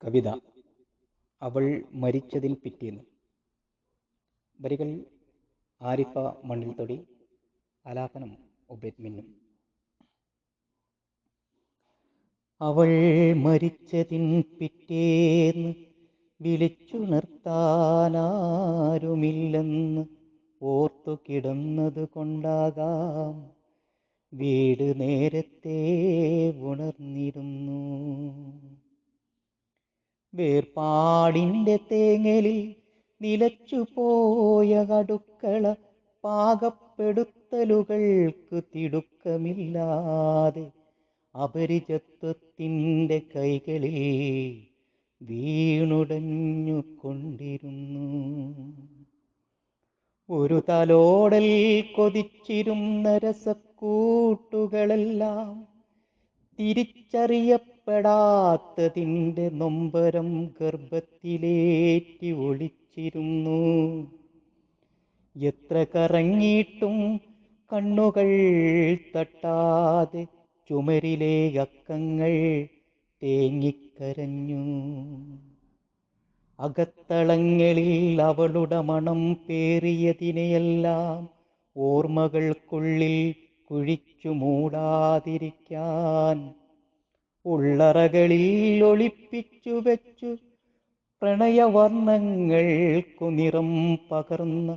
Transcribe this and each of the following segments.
കവിത അവൾ മരിച്ചതിൻ പിറ്റേന്ന്. വരികൾ ആരിഫ മണ്ണിൽത്തൊടി, ആലാപനം ഉബൈദ് മിന്നും. അവൾ മരിച്ചതിൻ പിറ്റേന്ന് വിളിച്ചുണർത്താനാരുമില്ലെന്ന് ഓർത്തു കിടന്നത് കൊണ്ടാകാം വീട് നേരത്തെ ഉണർന്നിരുന്നു. വേർപാടിൻ്റെ തേങ്ങലിൽ നിലച്ചുപോയ അടുക്കള പാകപ്പെടുത്തലുകൾക്ക് തിടുക്കമില്ലാതെ അപരിചിതത്വത്തിൻ്റെ കൈകളിൽ വീണുടഞ്ഞു കൊണ്ടിരുന്നു. ഒരു തലോടൽ കൊതിച്ചിരുന്ന രസക്കൂട്ടുകളെല്ലാം തിരിച്ചറിയപ്പെടാത്തതിൻ്റെ നൊമ്പരം ഗർഭത്തിലേറ്റി ഒളിച്ചിരുന്നു. എത്ര കറങ്ങിയിട്ടും കണ്ണുകൾ തട്ടാതെ ചുമരിലെ അക്കങ്ങൾ തേങ്ങിക്കരഞ്ഞു. അകത്തളങ്ങളിൽ അവളുടെ മണം പേറിയതിനെയെല്ലാം ഓർമ്മകൾക്കുള്ളിൽ കുഴിച്ചു മൂടാതിരിക്കാൻ ഉള്ളറകളിൽ ഒളിപ്പിച്ചു വെച്ചു പ്രണയവർണ്ണങ്ങൾക്കു നിറം പകർന്ന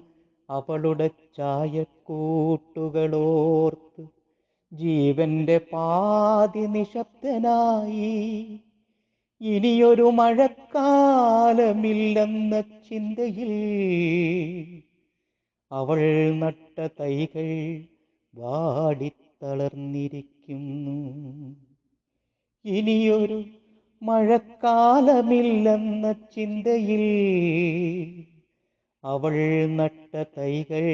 അവളുടെ ചായക്കൂട്ടുകളോർത്ത് ജീവന്റെ പാതി നിശബ്ദനായി. ഇനിയൊരു മഴക്കാലമില്ലെന്ന ചിന്തയിൽ അവൾ നട്ട തൈകൾ വാടിത്തളർന്നിരിക്കുന്നു. ഇനിയൊരു മഴക്കാലമില്ലെന്ന ചിന്തയിൽ അവൾ നട്ട തൈകൾ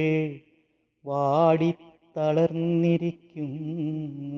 വാടിത്തളർന്നിരിക്കുന്നു.